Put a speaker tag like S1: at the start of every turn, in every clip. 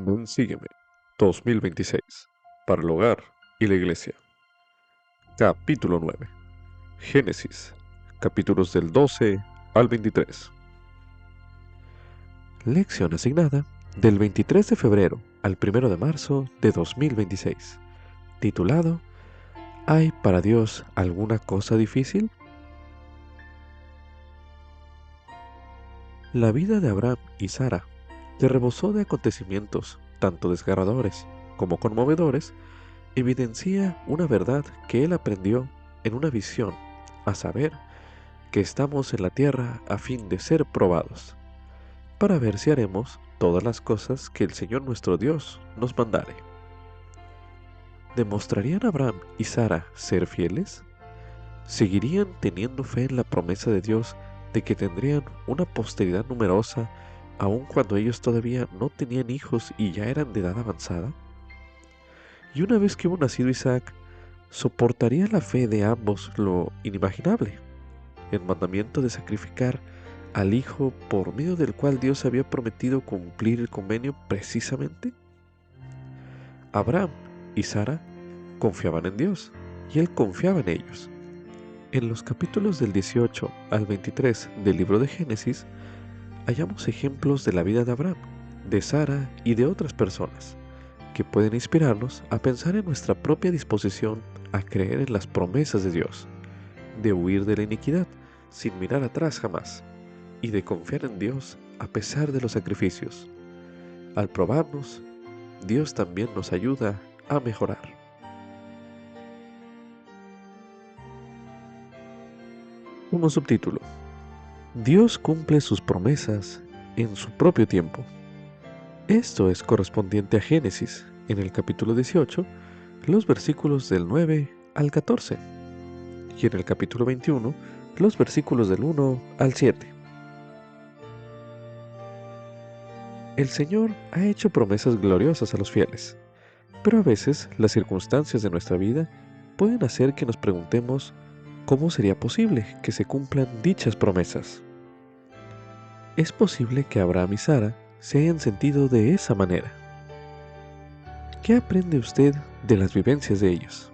S1: Ven, sígueme. 2026. Para el hogar y la iglesia. Capítulo 9. Génesis. Capítulos del 12 al 23. Lección asignada del 23 de febrero al 1 de marzo de 2026. Titulado ¿Hay para Dios alguna cosa difícil? La vida de Abraham y Sara, que rebosó de acontecimientos tanto desgarradores como conmovedores, evidencia una verdad que él aprendió en una visión, a saber, que estamos en la tierra a fin de ser probados, para ver si haremos todas las cosas que el Señor nuestro Dios nos mandare. ¿Demostrarían Abraham y Sara ser fieles? ¿Seguirían teniendo fe en la promesa de Dios de que tendrían una posteridad numerosa, aun cuando ellos todavía no tenían hijos y ya eran de edad avanzada? Y una vez que hubo nacido Isaac, ¿soportaría la fe de ambos lo inimaginable? El mandamiento de sacrificar al hijo por medio del cual Dios había prometido cumplir el convenio precisamente. Abraham y Sara confiaban en Dios y él confiaba en ellos. En los capítulos del 18 al 23 del libro de Génesis hallamos ejemplos de la vida de Abraham, de Sara y de otras personas que pueden inspirarnos a pensar en nuestra propia disposición a creer en las promesas de Dios, de huir de la iniquidad sin mirar atrás jamás, y de confiar en Dios a pesar de los sacrificios. Al probarnos, Dios también nos ayuda a mejorar. Como subtítulo: Dios cumple sus promesas en su propio tiempo. Esto es correspondiente a Génesis, en el capítulo 18, los versículos del 9 al 14, y en el capítulo 21, los versículos del 1 al 7. El Señor ha hecho promesas gloriosas a los fieles, pero a veces las circunstancias de nuestra vida pueden hacer que nos preguntemos cómo sería posible que se cumplan dichas promesas. Es posible que Abraham y Sara se hayan sentido de esa manera. ¿Qué aprende usted de las vivencias de ellos?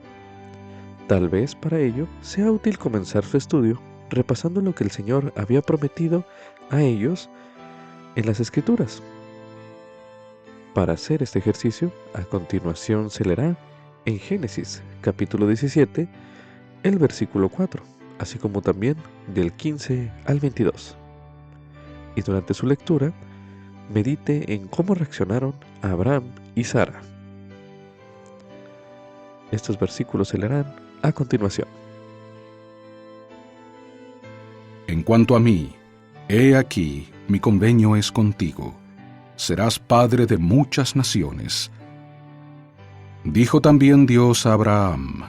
S1: Tal vez para ello sea útil comenzar su estudio repasando lo que el Señor había prometido a ellos en las Escrituras. Para hacer este ejercicio, a continuación se leerá en Génesis capítulo 17, el versículo 4, así como también del 15 al 22. Y durante su lectura, medite en cómo reaccionaron Abraham y Sara. Estos versículos se leerán a continuación.
S2: En cuanto a mí, he aquí, mi convenio es contigo. Serás padre de muchas naciones. Dijo también Dios a Abraham: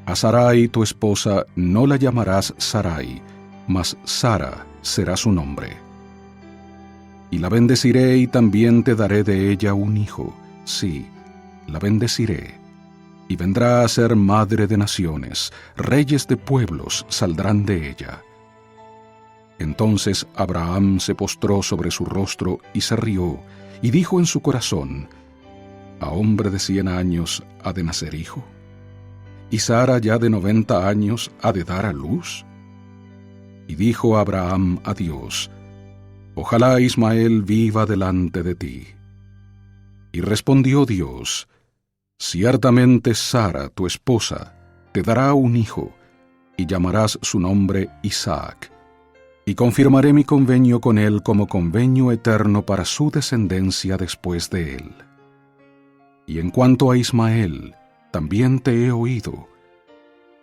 S2: a Sarai tu esposa no la llamarás Sarai, mas Sara será su nombre. Y la bendeciré y también te daré de ella un hijo. Sí, la bendeciré. Y vendrá a ser madre de naciones, reyes de pueblos saldrán de ella. Entonces Abraham se postró sobre su rostro y se rió, y dijo en su corazón: ¿a hombre de 100 años ha de nacer hijo? ¿Y Sara ya de 90 años ha de dar a luz? Y dijo Abraham a Dios: ojalá Ismael viva delante de ti. Y respondió Dios: ciertamente Sara, tu esposa, te dará un hijo, y llamarás su nombre Isaac. Y confirmaré mi convenio con él como convenio eterno para su descendencia después de él. Y en cuanto a Ismael, también te he oído.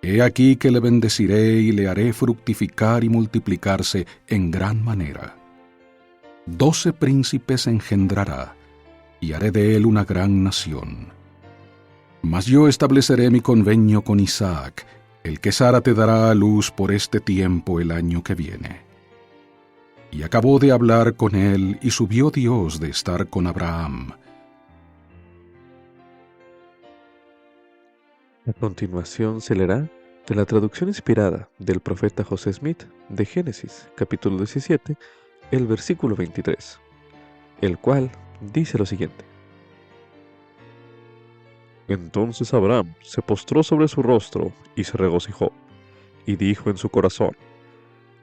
S2: He aquí que le bendeciré y le haré fructificar y multiplicarse en gran manera. 12 príncipes engendrará, y haré de él una gran nación. Mas yo estableceré mi convenio con Isaac, el que Sara te dará a luz por este tiempo el año que viene. Y acabó de hablar con él, y subió Dios de estar con Abraham.
S1: A continuación se leerá de la traducción inspirada del profeta José Smith de Génesis, capítulo 17, el versículo 23, el cual dice lo siguiente: Entonces Abraham se postró sobre su rostro y se regocijó, y dijo en su corazón: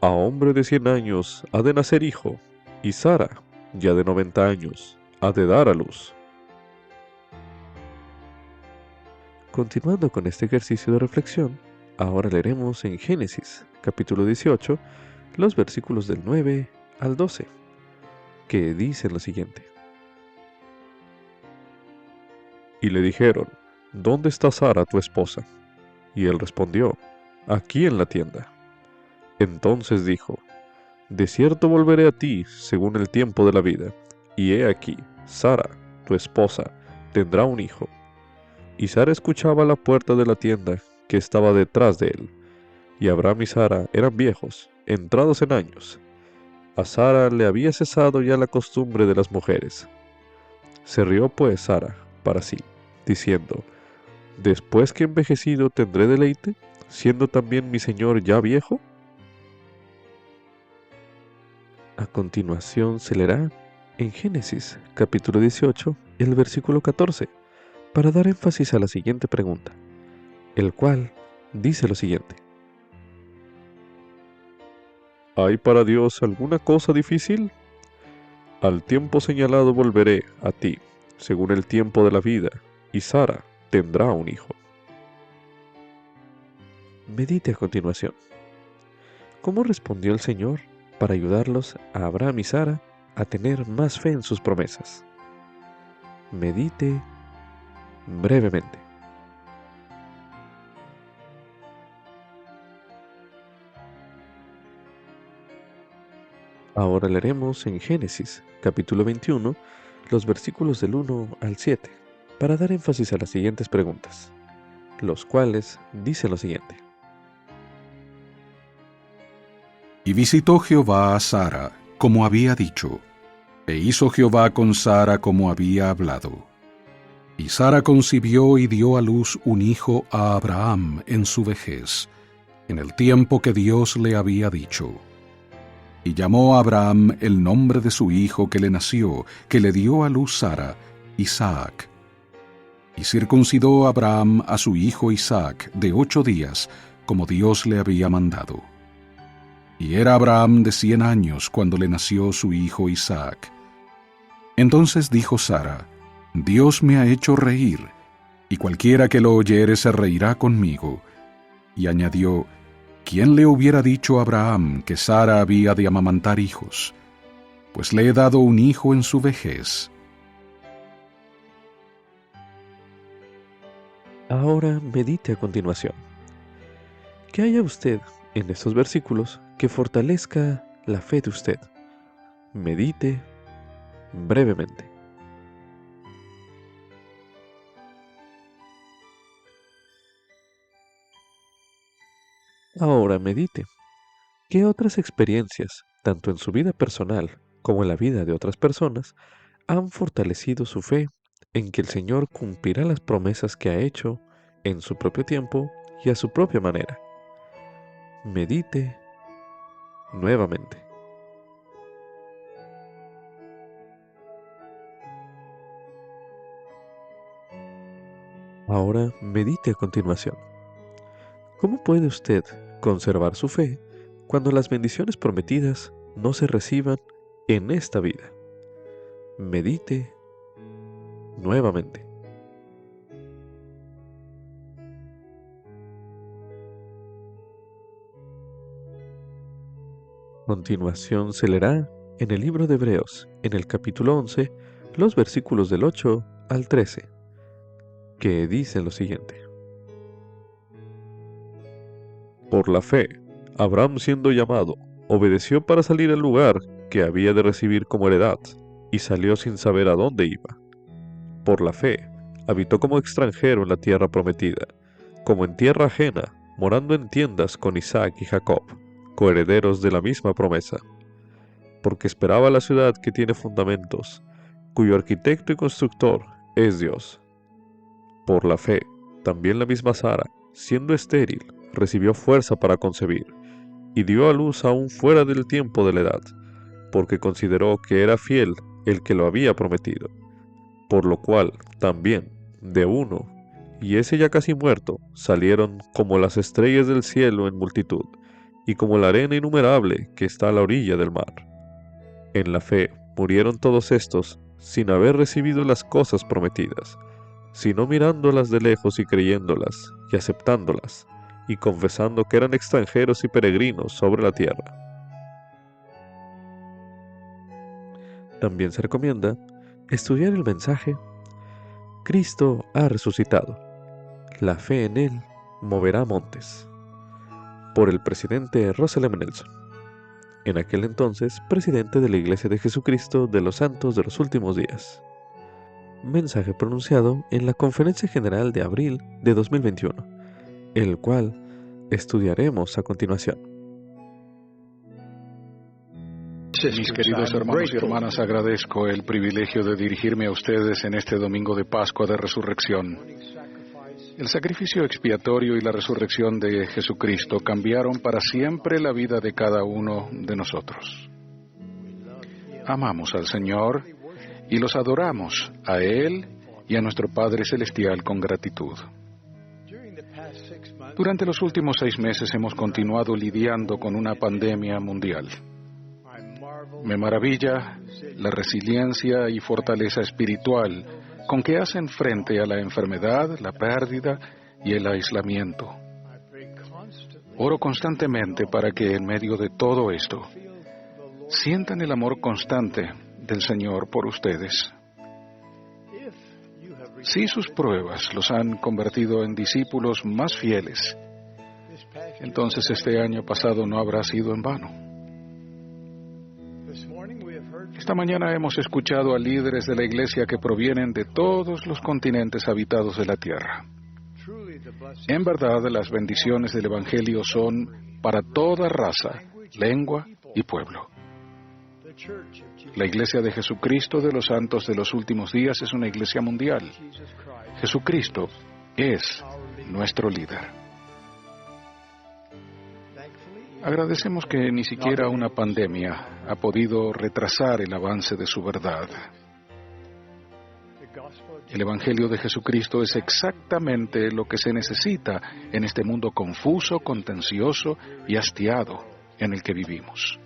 S1: a hombre de 100 años ha de nacer hijo, y Sara, ya de 90 años, ha de dar a luz. Continuando con este ejercicio de reflexión, ahora leeremos en Génesis, capítulo 18, los versículos del 9 al 12, que dicen lo siguiente. Y le dijeron: ¿dónde está Sara tu esposa? Y él respondió: aquí en la tienda. Entonces dijo: de cierto volveré a ti según el tiempo de la vida, y he aquí, Sara, tu esposa, tendrá un hijo. Y Sara escuchaba a la puerta de la tienda que estaba detrás de él. Y Abraham y Sara eran viejos, entrados en años. A Sara le había cesado ya la costumbre de las mujeres. Se rió pues Sara para sí, diciendo: ¿después que envejecido tendré deleite, siendo también mi señor ya viejo? A continuación se leerá en Génesis capítulo 18 el versículo 14, para dar énfasis a la siguiente pregunta, el cual dice lo siguiente. ¿Hay para Dios alguna cosa difícil? Al tiempo señalado volveré a ti, según el tiempo de la vida, y Sara tendrá un hijo. Medite a continuación. ¿Cómo respondió el Señor para ayudarlos a Abraham y Sara a tener más fe en sus promesas? Medite brevemente. Ahora leeremos en Génesis, capítulo 21, los versículos del 1 al 7, para dar énfasis a las siguientes preguntas, los cuales dicen lo siguiente.
S2: Y visitó Jehová a Sara, como había dicho, e hizo Jehová con Sara como había hablado. Y Sara concibió y dio a luz un hijo a Abraham en su vejez, en el tiempo que Dios le había dicho. Y llamó a Abraham el nombre de su hijo que le nació, que le dio a luz Sara, Isaac. Y circuncidó Abraham a su hijo Isaac de 8 días, como Dios le había mandado. Y era Abraham de 100 años cuando le nació su hijo Isaac. Entonces dijo Sara: Dios me ha hecho reír, y cualquiera que lo oyere se reirá conmigo. Y añadió: ¿quién le hubiera dicho a Abraham que Sara había de amamantar hijos? Pues le he dado un hijo en su vejez.
S1: Ahora medite a continuación. Que haya usted en estos versículos que fortalezca la fe de usted. Medite brevemente. Ahora medite. ¿Qué otras experiencias, tanto en su vida personal como en la vida de otras personas, han fortalecido su fe en que el Señor cumplirá las promesas que ha hecho en su propio tiempo y a su propia manera? Medite nuevamente. Ahora medite a continuación. ¿Cómo puede usted conservar su fe cuando las bendiciones prometidas no se reciban en esta vida? Medite nuevamente. A continuación se leerá en el libro de Hebreos, en el capítulo 11, los versículos del 8 al 13, que dicen lo siguiente. Por la fe, Abraham, siendo llamado, obedeció para salir al lugar que había de recibir como heredad, y salió sin saber a dónde iba. Por la fe, habitó como extranjero en la tierra prometida, como en tierra ajena, morando en tiendas con Isaac y Jacob, coherederos de la misma promesa, porque esperaba la ciudad que tiene fundamentos, cuyo arquitecto y constructor es Dios. Por la fe, también la misma Sara, siendo estéril, recibió fuerza para concebir, y dio a luz aún fuera del tiempo de la edad, porque consideró que era fiel el que lo había prometido, por lo cual también, de uno, y ese ya casi muerto, salieron como las estrellas del cielo en multitud, y como la arena innumerable que está a la orilla del mar. En la fe murieron todos estos, sin haber recibido las cosas prometidas, sino mirándolas de lejos y creyéndolas, y aceptándolas, y confesando que eran extranjeros y peregrinos sobre la tierra. También se recomienda estudiar el mensaje Cristo ha resucitado. La fe en Él moverá montes, por el presidente Russell M. Nelson, en aquel entonces presidente de la Iglesia de Jesucristo de los Santos de los Últimos Días. Mensaje pronunciado en la Conferencia General de abril de 2021, el cual estudiaremos a continuación.
S2: Mis queridos hermanos y hermanas, agradezco el privilegio de dirigirme a ustedes en este domingo de Pascua de Resurrección. El sacrificio expiatorio y la resurrección de Jesucristo cambiaron para siempre la vida de cada uno de nosotros. Amamos al Señor y los adoramos a Él y a nuestro Padre Celestial con gratitud. Durante los últimos 6 meses hemos continuado lidiando con una pandemia mundial. Me maravilla la resiliencia y fortaleza espiritual con que hacen frente a la enfermedad, la pérdida y el aislamiento. Oro constantemente para que en medio de todo esto sientan el amor constante del Señor por ustedes. Si sus pruebas los han convertido en discípulos más fieles, entonces este año pasado no habrá sido en vano. Esta mañana hemos escuchado a líderes de la Iglesia que provienen de todos los continentes habitados de la tierra. En verdad, las bendiciones del Evangelio son para toda raza, lengua y pueblo. La Iglesia de Jesucristo de los Santos de los Últimos Días es una iglesia mundial. Jesucristo es nuestro líder. Agradecemos que ni siquiera una pandemia ha podido retrasar el avance de su verdad. El Evangelio de Jesucristo es exactamente lo que se necesita en este mundo confuso, contencioso y hastiado en el que vivimos.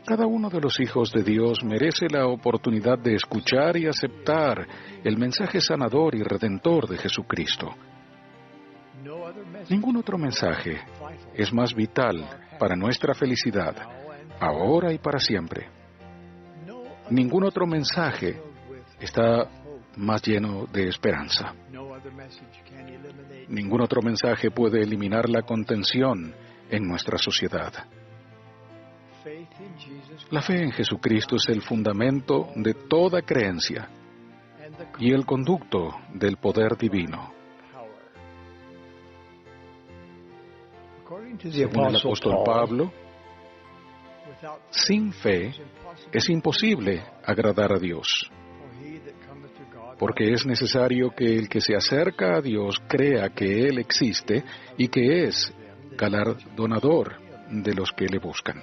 S2: Cada uno de los hijos de Dios merece la oportunidad de escuchar y aceptar el mensaje sanador y redentor de Jesucristo. Ningún otro mensaje es más vital para nuestra felicidad, ahora y para siempre. Ningún otro mensaje está más lleno de esperanza. Ningún otro mensaje puede eliminar la contención en nuestra sociedad. La fe en Jesucristo es el fundamento de toda creencia y el conducto del poder divino. Según el apóstol Pablo, sin fe es imposible agradar a Dios, porque es necesario que el que se acerca a Dios crea que Él existe y que es galardonador de los que le buscan.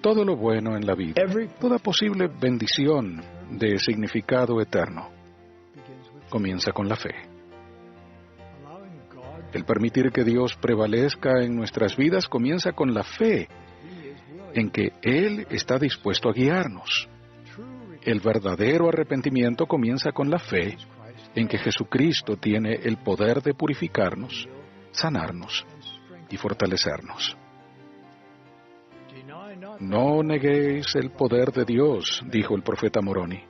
S2: Todo lo bueno en la vida, toda posible bendición de significado eterno, comienza con la fe. El permitir que Dios prevalezca en nuestras vidas comienza con la fe en que Él está dispuesto a guiarnos. El verdadero arrepentimiento comienza con la fe en que Jesucristo tiene el poder de purificarnos, sanarnos y fortalecernos. No neguéis el poder de Dios, dijo el profeta Moroni,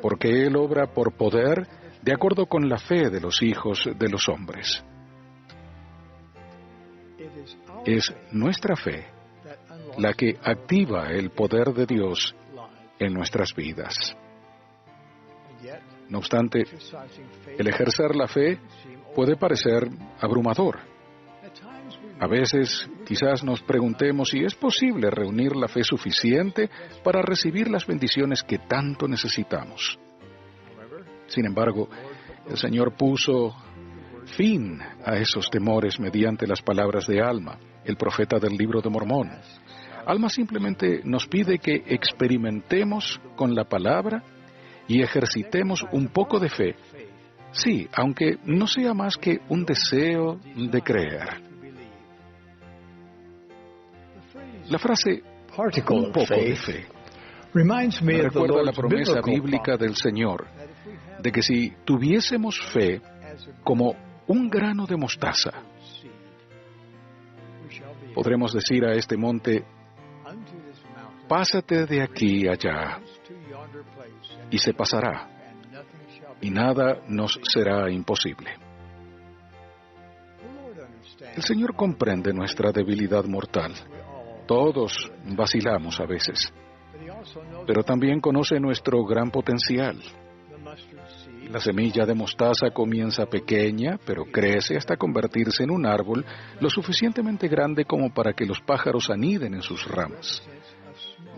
S2: porque Él obra por poder de acuerdo con la fe de los hijos de los hombres. Es nuestra fe la que activa el poder de Dios en nuestras vidas. No obstante, el ejercer la fe puede parecer abrumador. A veces, quizás nos preguntemos si es posible reunir la fe suficiente para recibir las bendiciones que tanto necesitamos. Sin embargo, el Señor puso fin a esos temores mediante las palabras de Alma, el profeta del libro de Mormón. Alma simplemente nos pide que experimentemos con la palabra y ejercitemos un poco de fe. Sí, aunque no sea más que un deseo de creer. La frase un poco de fe me recuerda la promesa bíblica del Señor de que si tuviésemos fe como un grano de mostaza, podremos decir a este monte, pásate de aquí allá, y se pasará, y nada nos será imposible. El Señor comprende nuestra debilidad mortal. Todos vacilamos a veces, pero también conoce nuestro gran potencial. La semilla de mostaza comienza pequeña, pero crece hasta convertirse en un árbol lo suficientemente grande como para que los pájaros aniden en sus ramas.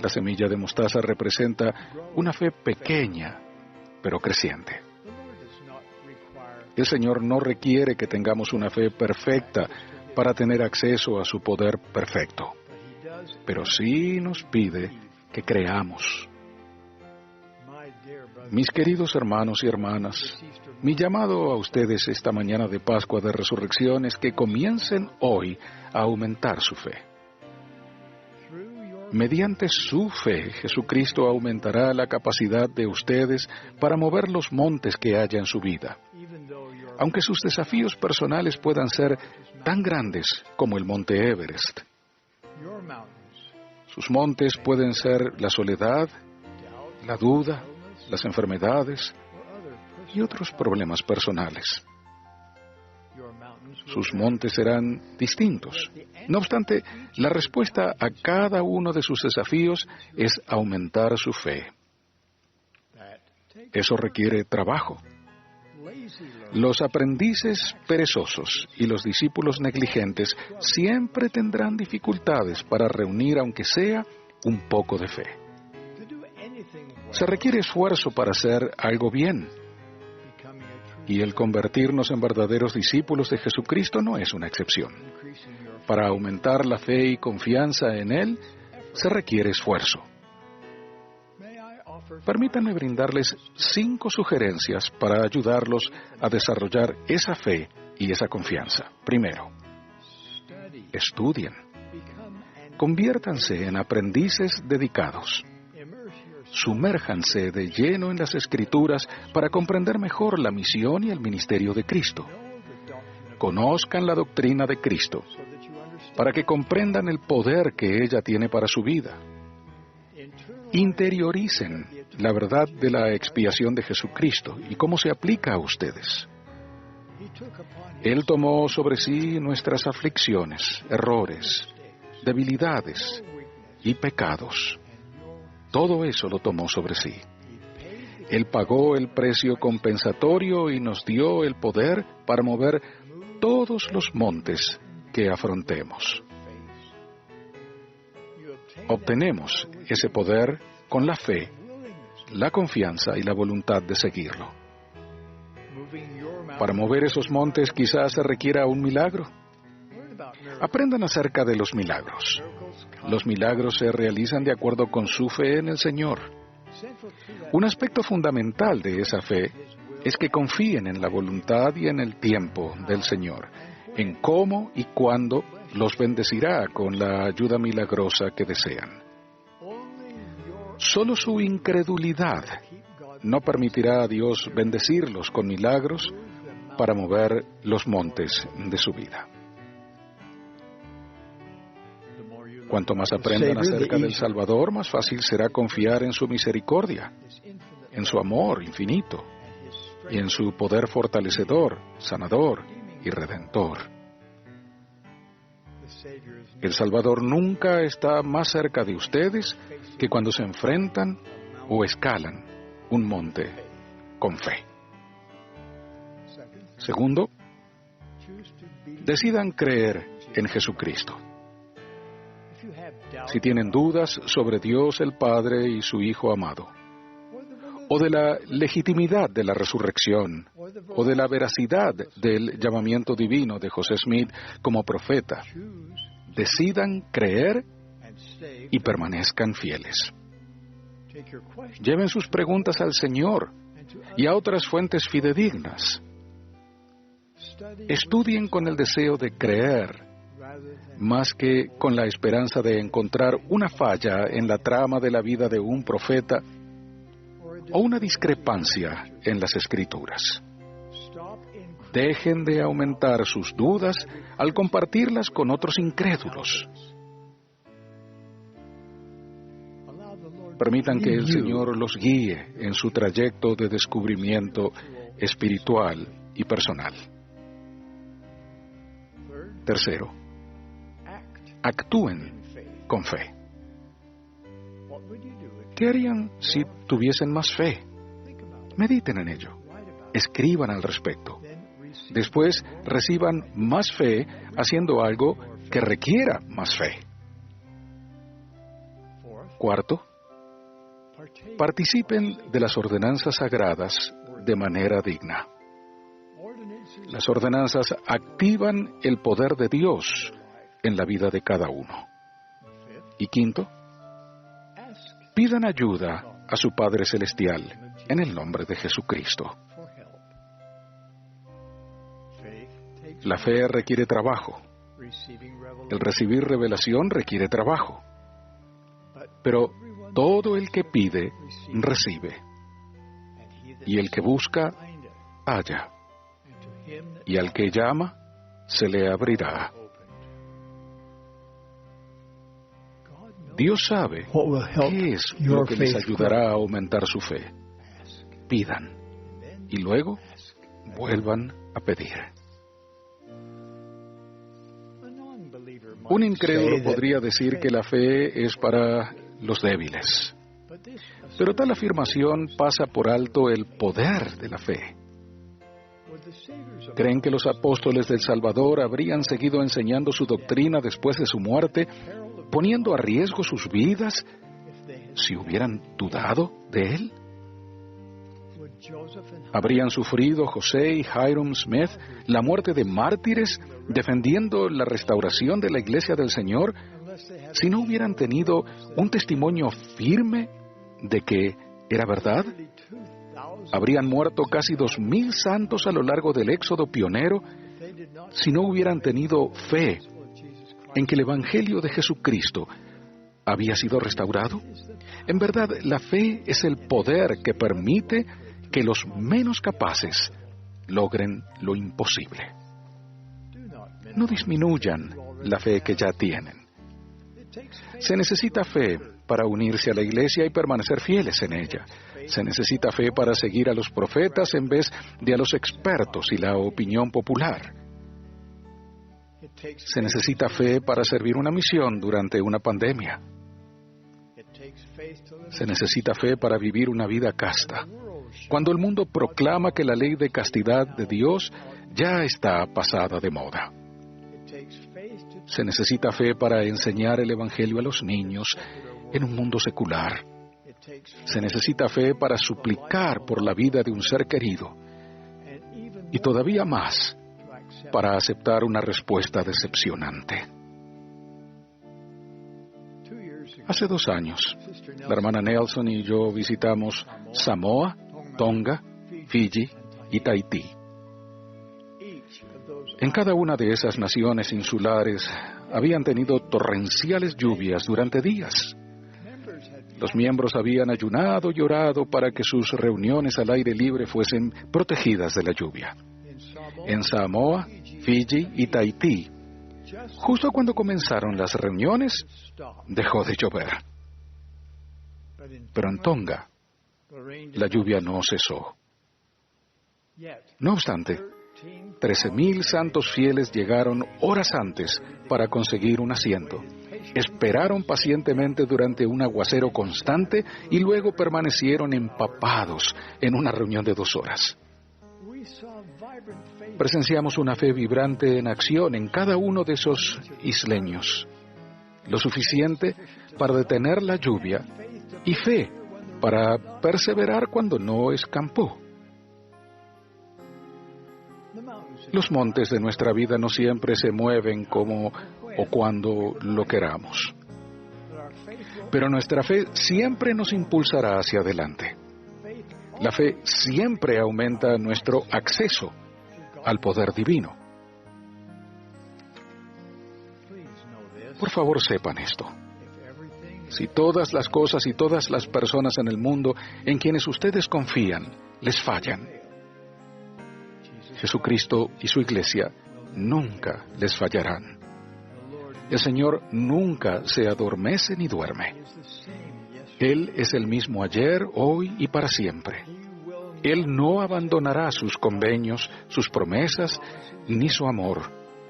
S2: La semilla de mostaza representa una fe pequeña, pero creciente. El Señor no requiere que tengamos una fe perfecta para tener acceso a su poder perfecto, pero sí nos pide que creamos. Mis queridos hermanos y hermanas, mi llamado a ustedes esta mañana de Pascua de Resurrección es que comiencen hoy a aumentar su fe. Mediante su fe, Jesucristo aumentará la capacidad de ustedes para mover los montes que haya en su vida. Aunque sus desafíos personales puedan ser tan grandes como el monte Everest. Sus montes pueden ser la soledad, la duda, las enfermedades y otros problemas personales. Sus montes serán distintos. No obstante, la respuesta a cada uno de sus desafíos es aumentar su fe. Eso requiere trabajo. Los aprendices perezosos y los discípulos negligentes siempre tendrán dificultades para reunir, aunque sea, un poco de fe. Se requiere esfuerzo para hacer algo bien. Y el convertirnos en verdaderos discípulos de Jesucristo no es una excepción. Para aumentar la fe y confianza en Él, se requiere esfuerzo. Permítanme brindarles 5 sugerencias para ayudarlos a desarrollar esa fe y esa confianza. Primero, estudien. Conviértanse en aprendices dedicados. Sumérjanse de lleno en las Escrituras para comprender mejor la misión y el ministerio de Cristo. Conozcan la doctrina de Cristo para que comprendan el poder que ella tiene para su vida. Interioricen la verdad de la expiación de Jesucristo y cómo se aplica a ustedes. Él tomó sobre sí nuestras aflicciones, errores, debilidades y pecados. Todo eso lo tomó sobre sí. Él pagó el precio compensatorio y nos dio el poder para mover todos los montes que afrontemos. Obtenemos ese poder con la fe, la confianza y la voluntad de seguirlo. Para mover esos montes quizás se requiera un milagro. Aprendan acerca de los milagros. Los milagros se realizan de acuerdo con su fe en el Señor. Un aspecto fundamental de esa fe es que confíen en la voluntad y en el tiempo del Señor, en cómo y cuándo los bendecirá con la ayuda milagrosa que desean. Solo su incredulidad no permitirá a Dios bendecirlos con milagros para mover los montes de su vida. Cuanto más aprendan acerca del Salvador, más fácil será confiar en su misericordia, en su amor infinito y en su poder fortalecedor, sanador y redentor. El Salvador nunca está más cerca de ustedes que cuando se enfrentan o escalan un monte con fe. Segundo, decidan creer en Jesucristo. Si tienen dudas sobre Dios el Padre y su Hijo amado, o de la legitimidad de la resurrección, o de la veracidad del llamamiento divino de José Smith como profeta, decidan creer y permanezcan fieles. Lleven sus preguntas al Señor y a otras fuentes fidedignas. Estudien con el deseo de creer, más que con la esperanza de encontrar una falla en la trama de la vida de un profeta o una discrepancia en las Escrituras. Dejen de aumentar sus dudas al compartirlas con otros incrédulos. Permitan que el Señor los guíe en su trayecto de descubrimiento espiritual y personal. Tercero, actúen con fe. ¿Qué harían si tuviesen más fe? Mediten en ello. Escriban al respecto. Después, reciban más fe haciendo algo que requiera más fe. Cuarto, participen de las ordenanzas sagradas de manera digna. Las ordenanzas activan el poder de Dios en la vida de cada uno. Y quinto, pidan ayuda a su Padre Celestial en el nombre de Jesucristo. La fe requiere trabajo. El recibir revelación requiere trabajo. Pero todo el que pide, recibe. Y el que busca, halla. Y al que llama, se le abrirá. Dios sabe qué es lo que les ayudará a aumentar su fe. Pidan. Y luego, vuelvan a pedir. Un incrédulo podría decir que la fe es para los débiles. Pero tal afirmación pasa por alto el poder de la fe. ¿Creen que los apóstoles del Salvador habrían seguido enseñando su doctrina después de su muerte, poniendo a riesgo sus vidas, si hubieran dudado de él? ¿Habrían sufrido José y Hiram Smith la muerte de mártires defendiendo la restauración de la Iglesia del Señor si no hubieran tenido un testimonio firme de que era verdad? ¿Habrían muerto casi 2,000 santos a lo largo del éxodo pionero si no hubieran tenido fe en que el Evangelio de Jesucristo había sido restaurado? En verdad, la fe es el poder que permite que los menos capaces logren lo imposible. No disminuyan la fe que ya tienen. Se necesita fe para unirse a la Iglesia y permanecer fieles en ella. Se necesita fe para seguir a los profetas en vez de a los expertos y la opinión popular. Se necesita fe para servir una misión durante una pandemia. Se necesita fe para vivir una vida casta, cuando el mundo proclama que la ley de castidad de Dios ya está pasada de moda. Se necesita fe para enseñar el Evangelio a los niños en un mundo secular. Se necesita fe para suplicar por la vida de un ser querido. Y todavía más, para aceptar una respuesta decepcionante. Hace 2 años, la hermana Nelson y yo visitamos Samoa, Tonga, Fiji y Tahití. En cada una de esas naciones insulares habían tenido torrenciales lluvias durante días. Los miembros habían ayunado y orado para que sus reuniones al aire libre fuesen protegidas de la lluvia. En Samoa, Fiji y Tahití, justo cuando comenzaron las reuniones, dejó de llover. Pero en Tonga, la lluvia no cesó. No obstante, 13,000 santos fieles llegaron horas antes para conseguir un asiento. Esperaron pacientemente durante un aguacero constante y luego permanecieron empapados en una reunión de 2 horas. Presenciamos una fe vibrante en acción en cada uno de esos isleños, lo suficiente para detener la lluvia y fe para perseverar cuando no escampó. Los montes de nuestra vida no siempre se mueven como o cuando lo queramos. Pero nuestra fe siempre nos impulsará hacia adelante. La fe siempre aumenta nuestro acceso al poder divino. Por favor, sepan esto. Si todas las cosas y todas las personas en el mundo en quienes ustedes confían les fallan, Jesucristo y su iglesia nunca les fallarán. El Señor nunca se adormece ni duerme. Él es el mismo ayer, hoy y para siempre. Él no abandonará sus convenios, sus promesas, ni su amor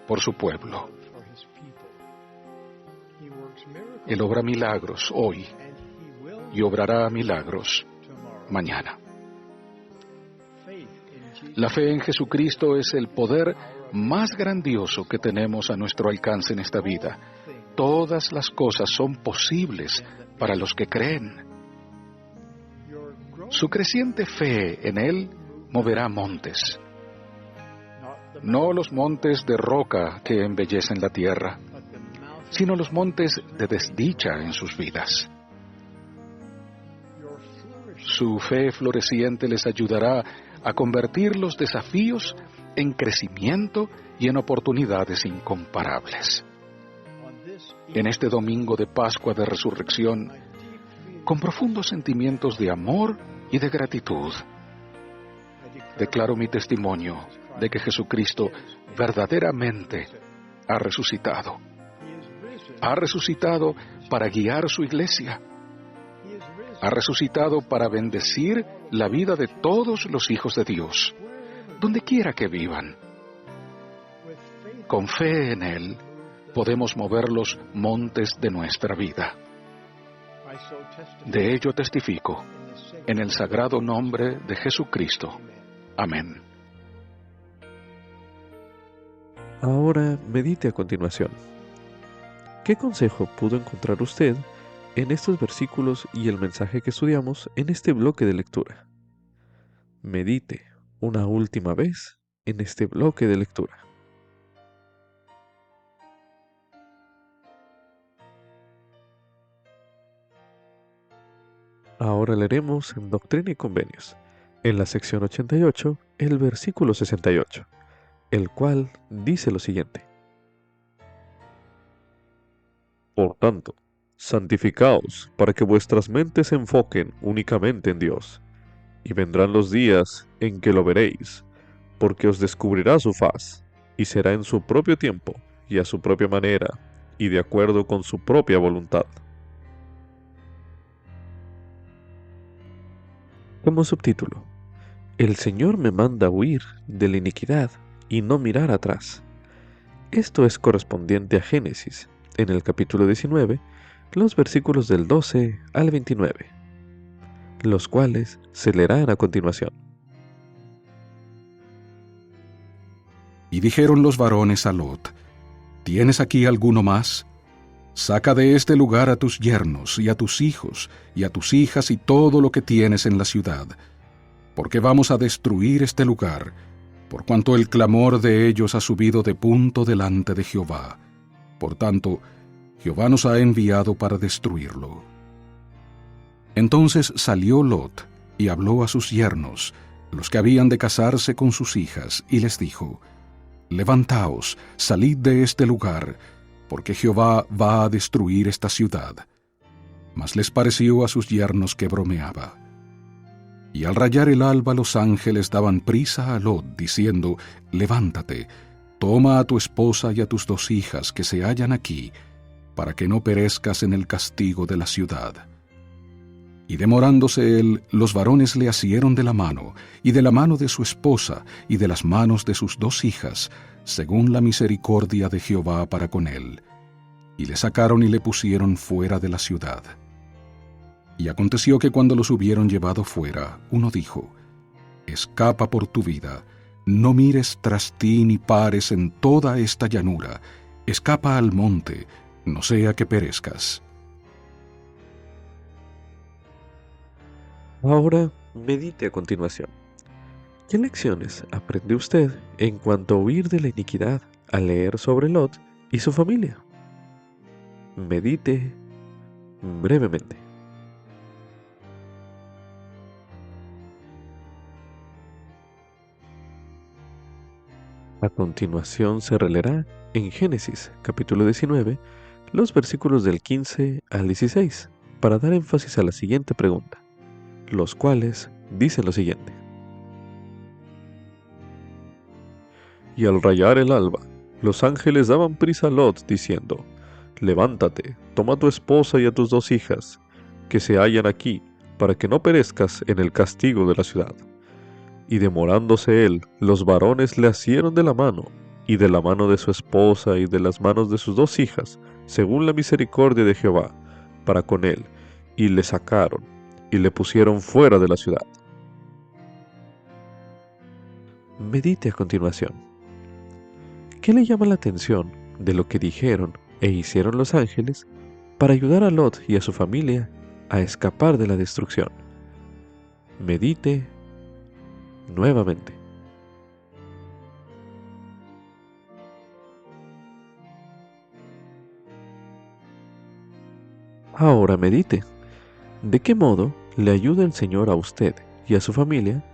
S2: por su pueblo. Él obra milagros hoy y obrará milagros mañana. La fe en Jesucristo es el poder más grandioso que tenemos a nuestro alcance en esta vida. Todas las cosas son posibles para los que creen. Su creciente fe en Él moverá montes. No los montes de roca que embellecen la tierra, sino los montes de desdicha en sus vidas. Su fe floreciente les ayudará a convertir los desafíos en crecimiento y en oportunidades incomparables. En este domingo de Pascua de Resurrección, con profundos sentimientos de amor y de gratitud, declaro mi testimonio de que Jesucristo verdaderamente ha resucitado. Ha resucitado para guiar su iglesia. Ha resucitado para bendecir la vida de todos los hijos de Dios, donde quiera que vivan. Con fe en Él, podemos mover los montes de nuestra vida. De ello testifico, en el sagrado nombre de Jesucristo. Amén.
S1: Ahora medite a continuación. ¿Qué consejo pudo encontrar usted en estos versículos y el mensaje que estudiamos en este bloque de lectura? Medite una última vez en este bloque de lectura. Ahora leeremos en Doctrina y Convenios, en la sección 88, el versículo 68, el cual dice lo siguiente: Por tanto, santificaos para que vuestras mentes se enfoquen únicamente en Dios, y vendrán los días en que lo veréis, porque os descubrirá su faz, y será en su propio tiempo, y a su propia manera, y de acuerdo con su propia voluntad. Como subtítulo: El Señor me manda huir de la iniquidad y no mirar atrás. Esto es correspondiente a Génesis, en el capítulo 19, los versículos del 12 al 29, los cuales se leerán a continuación.
S2: Y dijeron los varones a Lot: ¿Tienes aquí alguno más? Saca de este lugar a tus yernos, y a tus hijos, y a tus hijas, y todo lo que tienes en la ciudad, porque vamos a destruir este lugar, por cuanto el clamor de ellos ha subido de punto delante de Jehová. Por tanto, Jehová nos ha enviado para destruirlo. Entonces salió Lot, y habló a sus yernos, los que habían de casarse con sus hijas, y les dijo: Levantaos, salid de este lugar, porque Jehová va a destruir esta ciudad. Mas les pareció a sus yernos que bromeaba. Y al rayar el alba los ángeles daban prisa a Lot, diciendo: Levántate, toma a tu esposa y a tus 2 hijas que se hallan aquí, para que no perezcas en el castigo de la ciudad. Y demorándose él, los varones le asieron de la mano, y de la mano de su esposa, y de las manos de sus 2 hijas, según la misericordia de Jehová para con él. Y le sacaron y le pusieron fuera de la ciudad. Y aconteció que cuando los hubieron llevado fuera, uno dijo: Escapa por tu vida, no mires tras ti ni pares en toda esta llanura, escapa al monte, no sea que perezcas.
S1: Ahora medite a continuación. ¿Qué lecciones aprende usted en cuanto a huir de la iniquidad al leer sobre Lot y su familia? Medite brevemente. A continuación se releerá en Génesis capítulo 19 los versículos del 15 al 16 para dar énfasis a la siguiente pregunta, los cuales dicen lo siguiente. Y al rayar el alba, los ángeles daban prisa a Lot, diciendo, levántate, toma a tu esposa y a tus 2 hijas, que se hallan aquí, para que no perezcas en el castigo de la ciudad. Y demorándose él, los varones le asieron de la mano, y de la mano de su esposa y de las manos de sus 2 hijas, según la misericordia de Jehová, para con él, y le sacaron, y le pusieron fuera de la ciudad. Medite a continuación. ¿Qué le llama la atención de lo que dijeron e hicieron los ángeles para ayudar a Lot y a su familia a escapar de la destrucción? Medite nuevamente. Ahora medite. ¿De qué modo le ayuda el Señor a usted y a su familia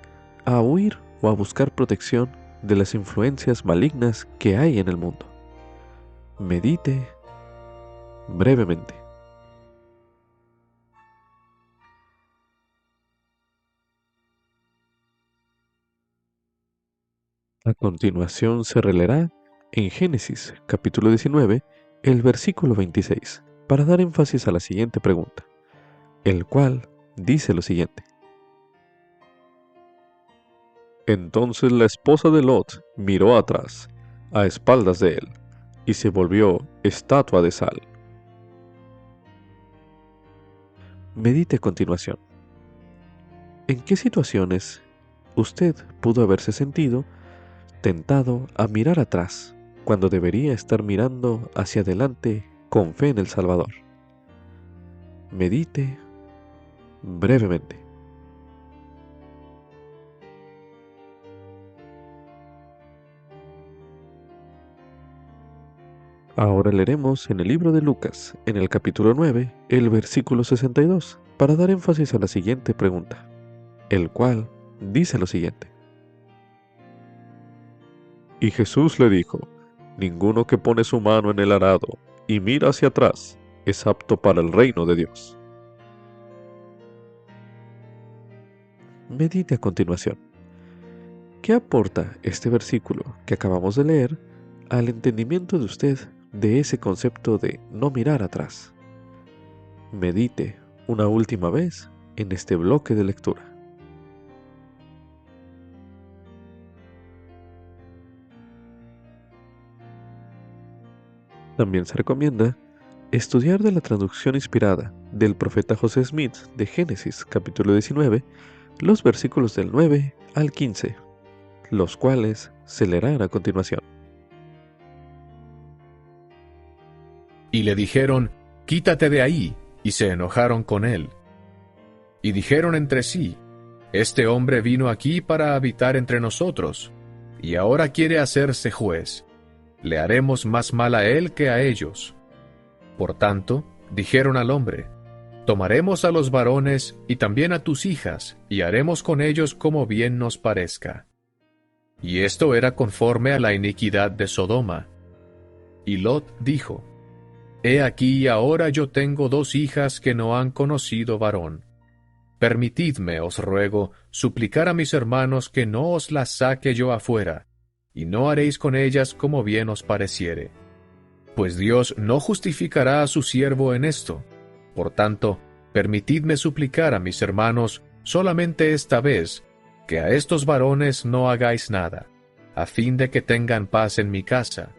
S1: a huir o a buscar protección de las influencias malignas que hay en el mundo? Medite brevemente. A continuación se releerá en Génesis capítulo 19 el versículo 26 para dar énfasis a la siguiente pregunta, el cual dice lo siguiente. Entonces la esposa de Lot miró atrás, a espaldas de él, y se volvió estatua de sal. Medite a continuación. ¿En qué situaciones usted pudo haberse sentido tentado a mirar atrás cuando debería estar mirando hacia adelante con fe en el Salvador? Medite brevemente. Ahora leeremos en el libro de Lucas, en el capítulo 9, el versículo 62, para dar énfasis a la siguiente pregunta, el cual dice lo siguiente. Y Jesús le dijo, ninguno que pone su mano en el arado y mira hacia atrás es apto para el reino de Dios. Medite a continuación. ¿Qué aporta este versículo que acabamos de leer al entendimiento de usted de ese concepto de no mirar atrás? Medite una última vez en este bloque de lectura. También se recomienda estudiar de la traducción inspirada del profeta José Smith de Génesis capítulo 19, los versículos del 9 al 15, los cuales se leerán a continuación.
S3: Y le dijeron, quítate de ahí, y se enojaron con él. Y dijeron entre sí, este hombre vino aquí para habitar entre nosotros, y ahora quiere hacerse juez. Le haremos más mal a él que a ellos. Por tanto, dijeron al hombre, tomaremos a los varones y también a tus hijas, y haremos con ellos como bien nos parezca. Y esto era conforme a la iniquidad de Sodoma. Y Lot dijo, he aquí ahora yo tengo 2 hijas que no han conocido varón. Permitidme, os ruego, suplicar a mis hermanos que no os las saque yo afuera, y no haréis con ellas como bien os pareciere. Pues Dios no justificará a su siervo en esto. Por tanto, permitidme suplicar a mis hermanos solamente esta vez, que a estos varones no hagáis nada, a fin de que tengan paz en mi casa,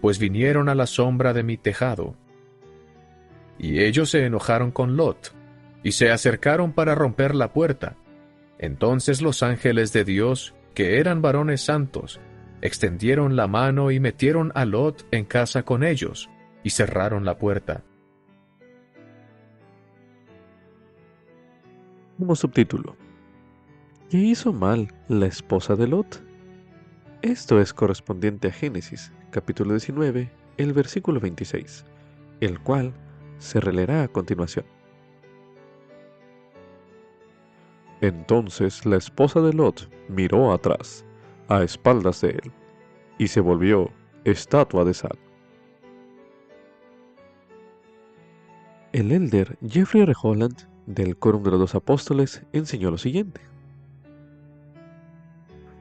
S3: pues vinieron a la sombra de mi tejado. Y ellos se enojaron con Lot, y se acercaron para romper la puerta. Entonces los ángeles de Dios, que eran varones santos, extendieron la mano y metieron a Lot en casa con ellos, y cerraron la puerta.
S1: Como subtítulo, ¿qué hizo mal la esposa de Lot? Esto es correspondiente a Génesis, capítulo 19, el versículo 26, el cual se releerá a continuación. Entonces la esposa de Lot miró atrás, a espaldas de él, y se volvió estatua de sal. El elder Jeffrey R. Holland, del Quórum de los Dos Apóstoles, enseñó lo siguiente.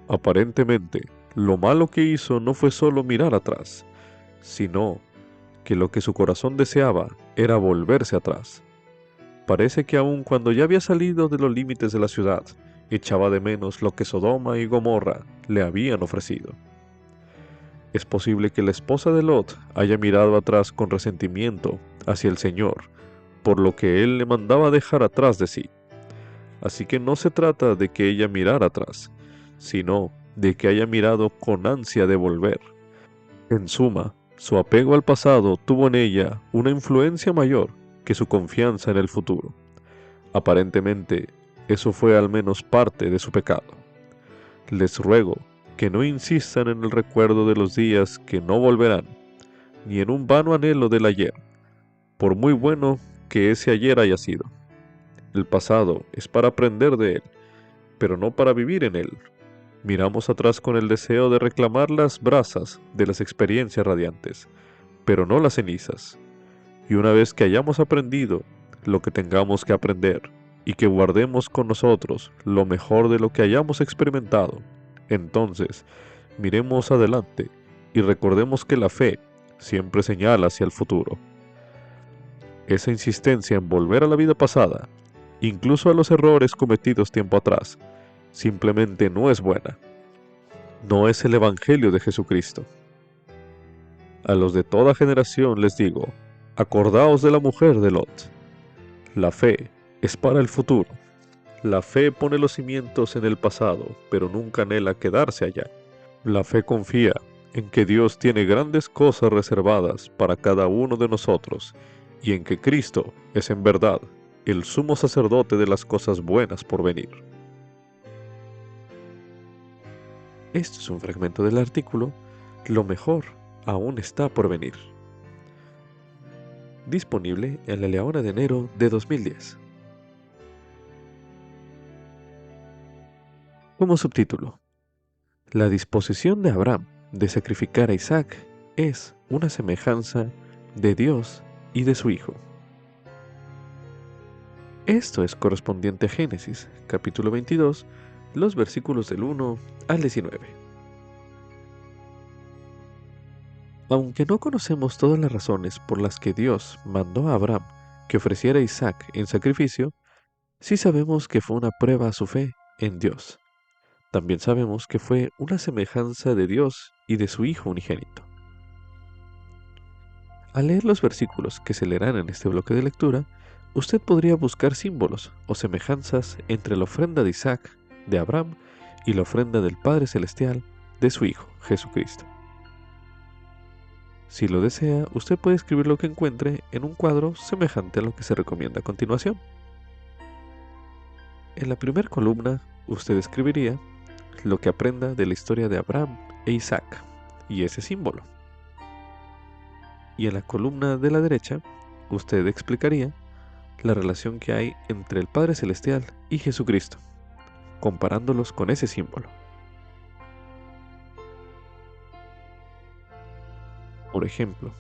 S1: Aparentemente, lo malo que hizo no fue solo mirar atrás, sino que lo que su corazón deseaba era volverse atrás. Parece que aun cuando ya había salido de los límites de la ciudad, echaba de menos lo que Sodoma y Gomorra le habían ofrecido. Es posible que la esposa de Lot haya mirado atrás con resentimiento hacia el Señor, por lo que Él le mandaba dejar atrás de sí. Así que no se trata de que ella mirara atrás, sino de que haya mirado con ansia de volver. En suma, su apego al pasado tuvo en ella una influencia mayor que su confianza en el futuro. Aparentemente, eso fue al menos parte de su pecado. Les ruego que no insistan en el recuerdo de los días que no volverán, ni en un vano anhelo del ayer, por muy bueno que ese ayer haya sido. El pasado es para aprender de él, pero no para vivir en él. Miramos atrás con el deseo de reclamar las brasas de las experiencias radiantes, pero no las cenizas. Y una vez que hayamos aprendido lo que tengamos que aprender, y que guardemos con nosotros lo mejor de lo que hayamos experimentado, entonces miremos adelante y recordemos que la fe siempre señala hacia el futuro. Esa insistencia en volver a la vida pasada, incluso a los errores cometidos tiempo atrás, simplemente no es buena. No es el Evangelio de Jesucristo. A los de toda generación les digo, acordaos de la mujer de Lot. La fe es para el futuro. La fe pone los cimientos en el pasado, pero nunca anhela quedarse allá. La fe confía en que Dios tiene grandes cosas reservadas para cada uno de nosotros, y en que Cristo es en verdad el sumo sacerdote de las cosas buenas por venir. Esto es un fragmento del artículo Lo mejor aún está por venir, disponible en La Leona de enero de 2010. Como subtítulo, la disposición de Abraham de sacrificar a Isaac es una semejanza de Dios y de su Hijo. Esto es correspondiente a Génesis, capítulo 22, los versículos del 1 al 19. Aunque no conocemos todas las razones por las que Dios mandó a Abraham que ofreciera a Isaac en sacrificio, sí sabemos que fue una prueba a su fe en Dios. También sabemos que fue una semejanza de Dios y de su Hijo unigénito. Al leer los versículos que se leerán en este bloque de lectura, usted podría buscar símbolos o semejanzas entre la ofrenda de Isaac, de Abraham, y la ofrenda del Padre Celestial, de su Hijo, Jesucristo. Si lo desea, usted puede escribir lo que encuentre en un cuadro semejante a lo que se recomienda a continuación. En la primera columna, usted escribiría lo que aprenda de la historia de Abraham e Isaac, y ese símbolo. Y en la columna de la derecha, usted explicaría la relación que hay entre el Padre Celestial y Jesucristo, comparándolos con ese símbolo. Por ejemplo,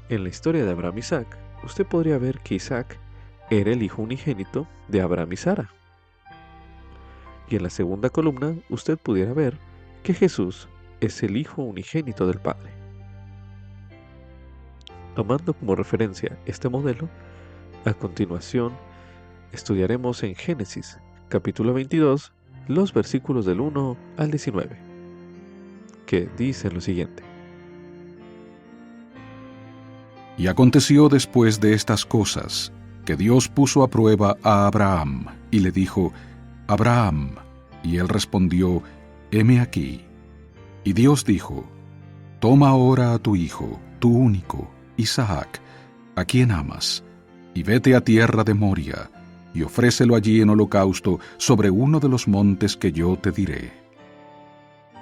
S1: en la historia de Abraham y Isaac, usted podría ver que Isaac era el hijo unigénito de Abraham y Sara. Y en la segunda columna, usted pudiera ver que Jesús es el hijo unigénito del Padre. Tomando como referencia este modelo, a continuación estudiaremos en Génesis, capítulo 22, los versículos del 1 al 19, que dicen lo siguiente.
S2: Y aconteció después de estas cosas, que Dios puso a prueba a Abraham, y le dijo, Abraham, y él respondió, heme aquí. Y Dios dijo, toma ahora a tu hijo, tu único, Isaac, a quien amas, y vete a tierra de Moria, y ofrécelo allí en holocausto sobre uno de los montes que yo te diré.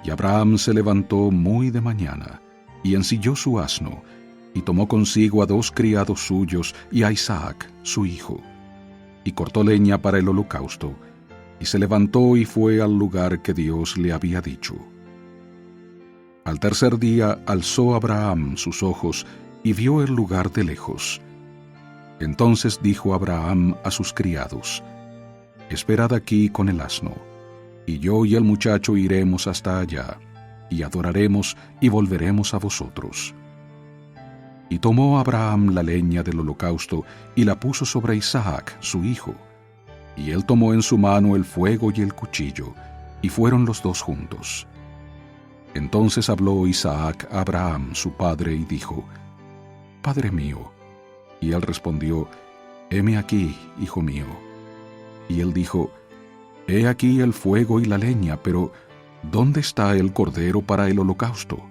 S2: Y Abraham se levantó muy de mañana, y ensilló su asno, y tomó consigo a 2 criados suyos y a Isaac, su hijo, y cortó leña para el holocausto, Y se levantó y fue al lugar que Dios le había dicho. Al tercer día alzó Abraham sus ojos y vio el lugar de lejos. Entonces dijo Abraham a sus criados: «Esperad aquí con el asno, y yo y el muchacho iremos hasta allá, y adoraremos y volveremos a vosotros». Y tomó Abraham la leña del holocausto y la puso sobre Isaac, su hijo. Y él tomó en su mano el fuego y el cuchillo, y fueron los dos juntos. Entonces habló Isaac a Abraham, su padre, y dijo: «Padre mío». Y él respondió: «Heme aquí, hijo mío». Y él dijo: «He aquí el fuego y la leña, pero ¿dónde está el cordero para el holocausto?».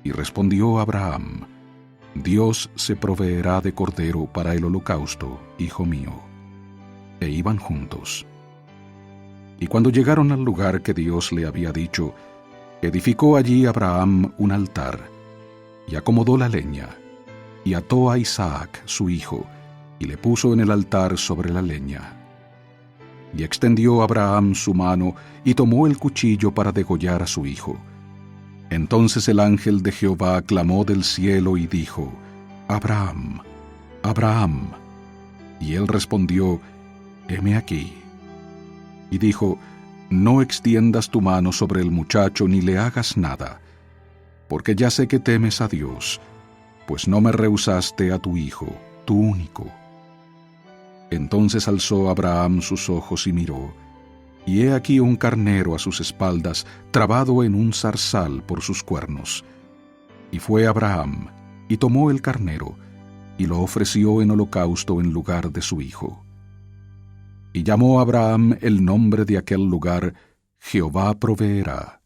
S2: Y respondió Abraham: «Dios se proveerá de cordero para el holocausto, hijo mío». E iban juntos. Y cuando llegaron al lugar que Dios le había dicho, edificó allí Abraham un altar, y acomodó la leña, y ató a Isaac, su hijo, y le puso en el altar sobre la leña. Y extendió Abraham su mano, y tomó el cuchillo para degollar a su hijo. Entonces el ángel de Jehová clamó del cielo y dijo: «Abraham, Abraham». Y él respondió: «Heme aquí». Y dijo: «No extiendas tu mano sobre el muchacho ni le hagas nada, porque ya sé que temes a Dios, pues no me rehusaste a tu hijo, tu único». Entonces alzó Abraham sus ojos y miró, y he aquí un carnero a sus espaldas, trabado en un zarzal por sus cuernos. Y fue Abraham, y tomó el carnero, y lo ofreció en holocausto en lugar de su hijo. Y llamó Abraham el nombre de aquel lugar: Jehová proveerá.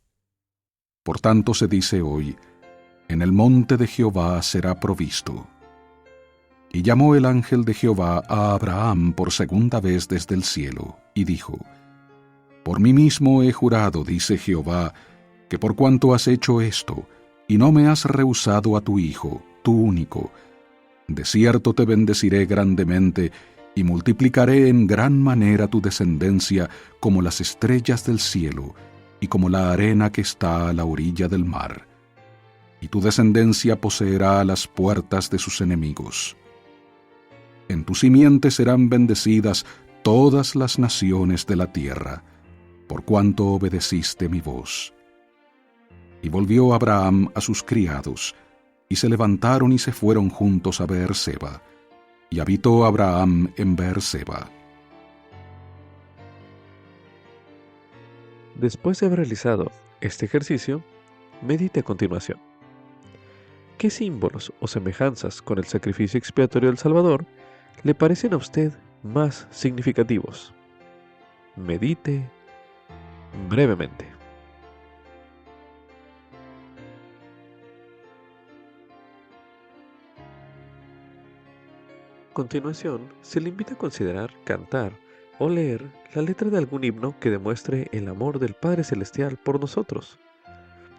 S2: Por tanto se dice hoy: en el monte de Jehová será provisto. Y llamó el ángel de Jehová a Abraham por segunda vez desde el cielo, y dijo: «Por mí mismo he jurado, dice Jehová, que por cuanto has hecho esto, y no me has rehusado a tu hijo, tu único, de cierto te bendeciré grandemente, y multiplicaré en gran manera tu descendencia como las estrellas del cielo, y como la arena que está a la orilla del mar. Y tu descendencia poseerá las puertas de sus enemigos. En tu simiente serán bendecidas todas las naciones de la tierra, por cuanto obedeciste mi voz». Y volvió Abraham a sus criados, y se levantaron y se fueron juntos a Beerseba, y habitó Abraham en Beerseba.
S1: Después de haber realizado este ejercicio, medite a continuación. ¿Qué símbolos o semejanzas con el sacrificio expiatorio del Salvador le parecen a usted más significativos? Medite brevemente. A continuación, se le invita a considerar, cantar o leer la letra de algún himno que demuestre el amor del Padre Celestial por nosotros,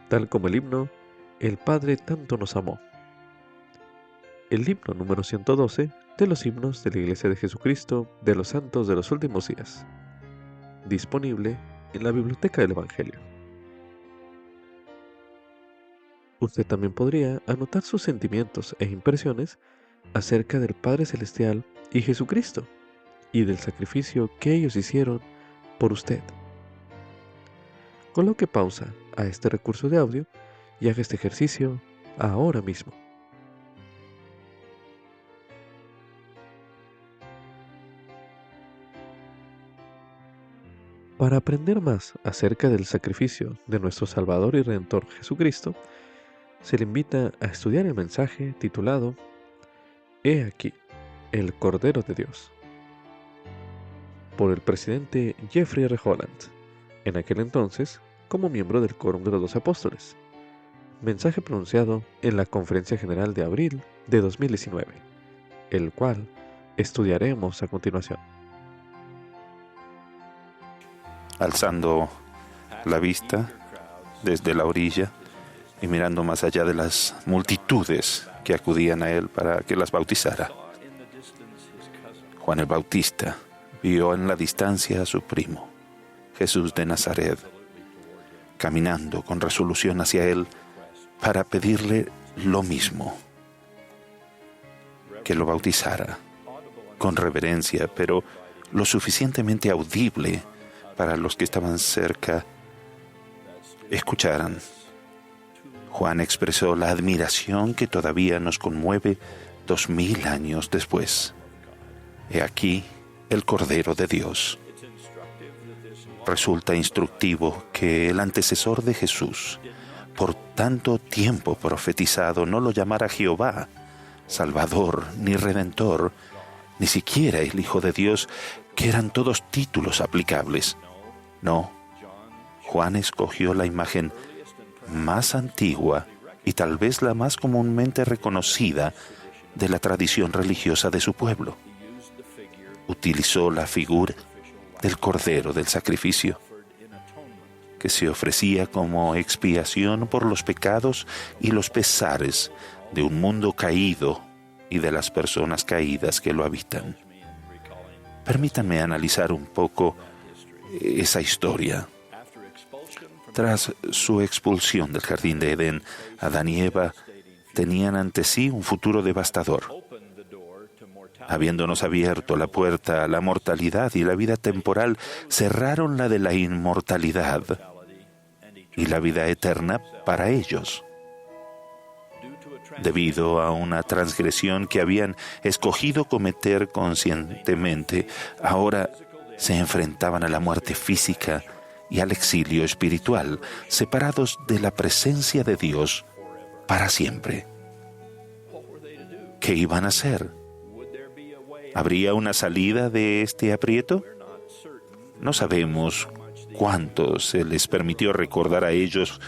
S1: tal como el himno «El Padre tanto nos amó». El himno número 112 de los himnos de la Iglesia de Jesucristo de los Santos de los Últimos Días, disponible en la Biblioteca del Evangelio. Usted también podría anotar sus sentimientos e impresiones acerca del Padre Celestial y Jesucristo, y del sacrificio que ellos hicieron por usted. Coloque pausa a este recurso de audio y haga este ejercicio ahora mismo. Para aprender más acerca del sacrificio de nuestro Salvador y Redentor Jesucristo, se le invita a estudiar el mensaje titulado «He aquí, el Cordero de Dios», por el presidente Jeffrey R. Holland, en aquel entonces como miembro del Quórum de los 12 Apóstoles. Mensaje pronunciado en la Conferencia General de abril de 2019, el cual estudiaremos a continuación.
S4: Alzando la vista desde la orilla y mirando más allá de las multitudes que acudían a él para que las bautizara, Juan el Bautista vio en la distancia a su primo, Jesús de Nazaret, caminando con resolución hacia Él para pedirle lo mismo, que lo bautizara con reverencia, pero lo suficientemente audible para los que estaban cerca escucharan. Juan expresó la admiración que todavía nos conmueve 2000 años después. He aquí el Cordero de Dios. Resulta instructivo que el antecesor de Jesús, por tanto tiempo profetizado, no lo llamara Jehová, Salvador, ni Redentor, ni siquiera el Hijo de Dios, que eran todos títulos aplicables. No, Juan escogió la imagen más antigua y tal vez la más comúnmente reconocida de la tradición religiosa de su pueblo. Utilizó la figura del Cordero del Sacrificio, que se ofrecía como expiación por los pecados y los pesares de un mundo caído y de las personas caídas que lo habitan. Permítanme analizar un poco esa historia. Tras su expulsión del jardín de Edén, Adán y Eva tenían ante sí un futuro devastador. Habiéndonos abierto la puerta a la mortalidad y la vida temporal, cerraron la de la inmortalidad y la vida eterna para ellos. Debido a una transgresión que habían escogido cometer conscientemente, ahora se enfrentaban a la muerte física y al exilio espiritual, separados de la presencia de Dios para siempre. ¿Qué iban a hacer? ¿Habría una salida de este aprieto? No sabemos cuánto se les permitió recordar a ellos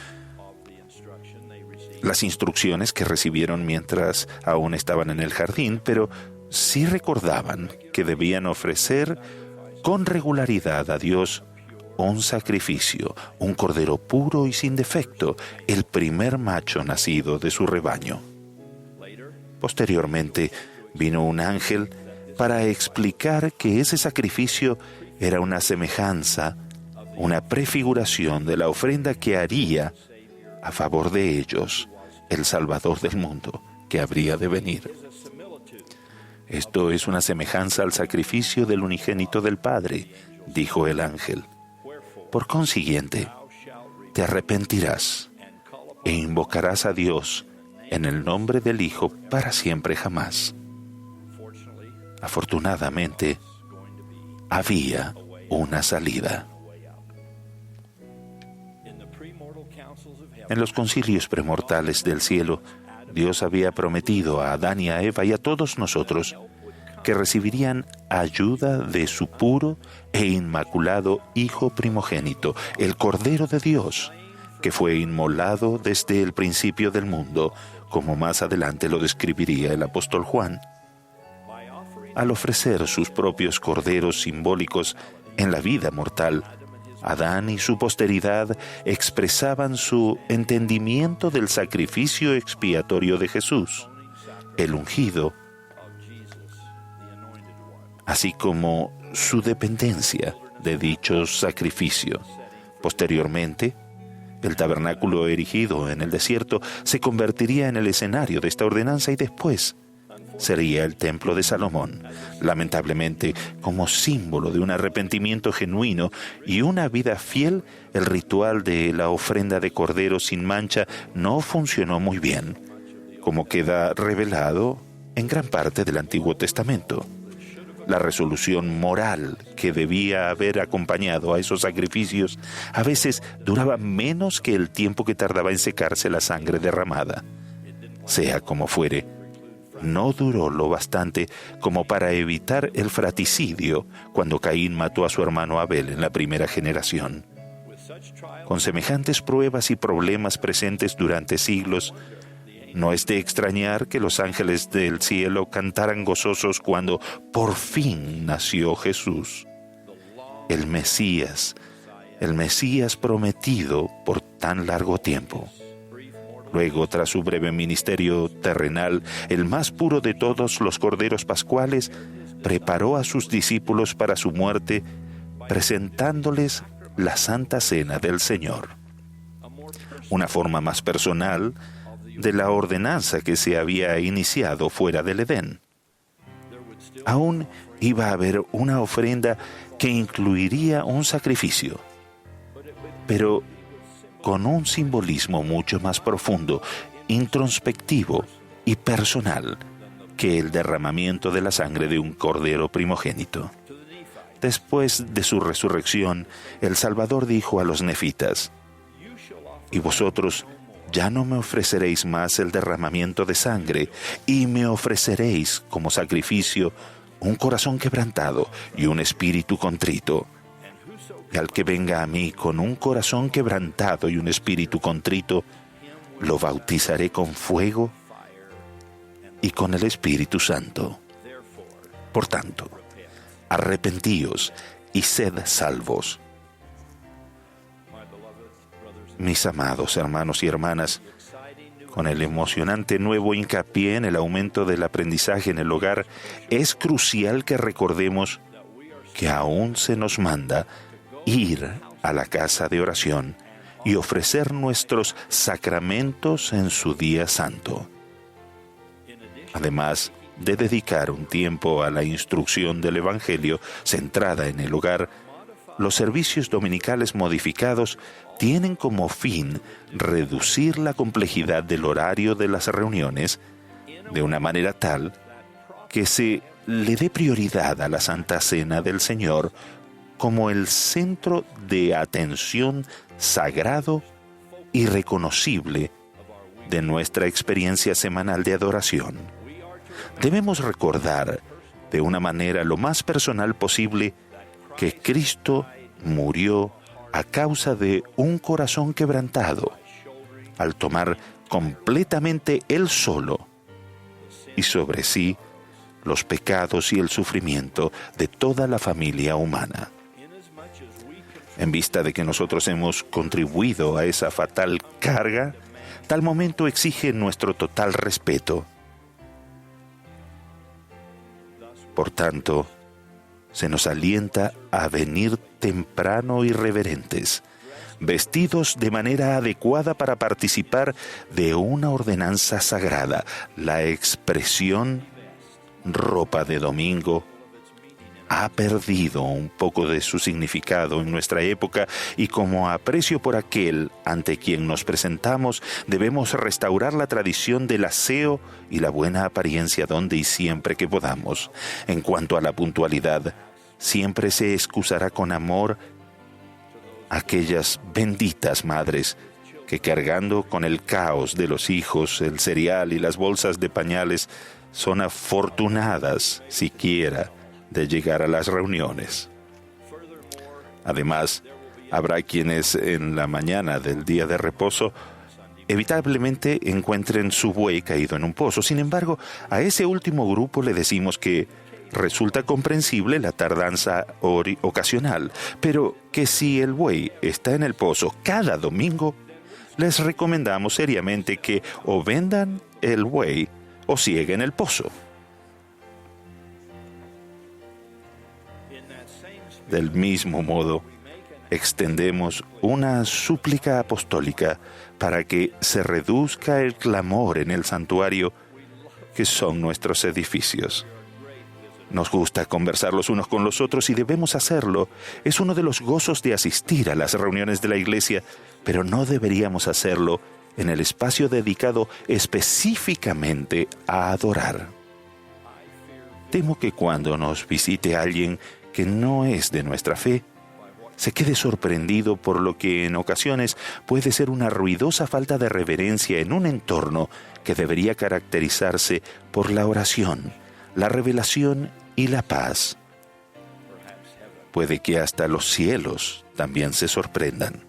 S4: las instrucciones que recibieron mientras aún estaban en el jardín, pero sí recordaban que debían ofrecer con regularidad a Dios un sacrificio, un cordero puro y sin defecto, el primer macho nacido de su rebaño. Posteriormente vino un ángel para explicar que ese sacrificio era una semejanza, una prefiguración de la ofrenda que haría a favor de ellos el Salvador del mundo que habría de venir. Esto es una semejanza al sacrificio del unigénito del Padre, dijo el ángel. Por consiguiente, te arrepentirás e invocarás a Dios en el nombre del Hijo para siempre jamás. Afortunadamente, había una salida. En los concilios premortales del cielo, Dios había prometido a Adán y a Eva y a todos nosotros que recibirían ayuda de su puro e inmaculado Hijo primogénito, el Cordero de Dios, que fue inmolado desde el principio del mundo, como más adelante lo describiría el apóstol Juan. Al ofrecer sus propios corderos simbólicos en la vida mortal, Adán y su posteridad expresaban su entendimiento del sacrificio expiatorio de Jesús, el ungido, así como su dependencia de dicho sacrificio. Posteriormente, el tabernáculo erigido en el desierto se convertiría en el escenario de esta ordenanza y después sería el templo de Salomón. Lamentablemente, como símbolo de un arrepentimiento genuino y una vida fiel, el ritual de la ofrenda de cordero sin mancha no funcionó muy bien, como queda revelado en gran parte del Antiguo Testamento. La resolución moral que debía haber acompañado a esos sacrificios a veces duraba menos que el tiempo que tardaba en secarse la sangre derramada. Sea como fuere, no duró lo bastante como para evitar el fratricidio cuando Caín mató a su hermano Abel en la primera generación. Con semejantes pruebas y problemas presentes durante siglos, no es de extrañar que los ángeles del cielo cantaran gozosos cuando por fin nació Jesús, el Mesías prometido por tan largo tiempo. Luego, tras su breve ministerio terrenal, el más puro de todos los corderos pascuales preparó a sus discípulos para su muerte, presentándoles la Santa Cena del Señor, una forma más personal de la ordenanza que se había iniciado fuera del Edén. Aún iba a haber una ofrenda que incluiría un sacrificio, pero con un simbolismo mucho más profundo, introspectivo y personal que el derramamiento de la sangre de un cordero primogénito. Después de su resurrección, el Salvador dijo a los nefitas: «Y vosotros ya no me ofreceréis más el derramamiento de sangre, y me ofreceréis como sacrificio un corazón quebrantado y un espíritu contrito. Y al que venga a mí con un corazón quebrantado y un espíritu contrito, lo bautizaré con fuego y con el Espíritu Santo. Por tanto, arrepentíos y sed salvos». Mis amados hermanos y hermanas, con el emocionante nuevo hincapié en el aumento del aprendizaje en el hogar, es crucial que recordemos que aún se nos manda ir a la casa de oración y ofrecer nuestros sacramentos en su día santo. Además de dedicar un tiempo a la instrucción del Evangelio centrada en el hogar, los servicios dominicales modificados tienen como fin reducir la complejidad del horario de las reuniones de una manera tal que se le dé prioridad a la Santa Cena del Señor como el centro de atención sagrado y reconocible de nuestra experiencia semanal de adoración. Debemos recordar de una manera lo más personal posible que Cristo murió a causa de un corazón quebrantado, al tomar completamente Él solo y sobre sí los pecados y el sufrimiento de toda la familia humana. En vista de que nosotros hemos contribuido a esa fatal carga, tal momento exige nuestro total respeto. Por tanto, se nos alienta a venir temprano y reverentes, vestidos de manera adecuada para participar de una ordenanza sagrada. La expresión ropa de domingo ha perdido un poco de su significado en nuestra época, y como aprecio por aquel ante quien nos presentamos, debemos restaurar la tradición del aseo y la buena apariencia donde y siempre que podamos. En cuanto a la puntualidad, siempre se excusará con amor aquellas benditas madres que, cargando con el caos de los hijos, el cereal y las bolsas de pañales, son afortunadas siquiera de llegar a las reuniones. Además, habrá quienes en la mañana del día de reposo evitablemente encuentren su buey caído en un pozo. Sin embargo, a ese último grupo le decimos que resulta comprensible la tardanza ocasional, pero que si el buey está en el pozo cada domingo, les recomendamos seriamente que o vendan el buey o cieguen el pozo. Del mismo modo, extendemos una súplica apostólica para que se reduzca el clamor en el santuario, que son nuestros edificios. Nos gusta conversar los unos con los otros y debemos hacerlo. Es uno de los gozos de asistir a las reuniones de la iglesia, pero no deberíamos hacerlo en el espacio dedicado específicamente a adorar. Temo que cuando nos visite alguien que no es de nuestra fe, se quede sorprendido por lo que en ocasiones puede ser una ruidosa falta de reverencia en un entorno que debería caracterizarse por la oración, la revelación y la paz. Puede que hasta los cielos también se sorprendan.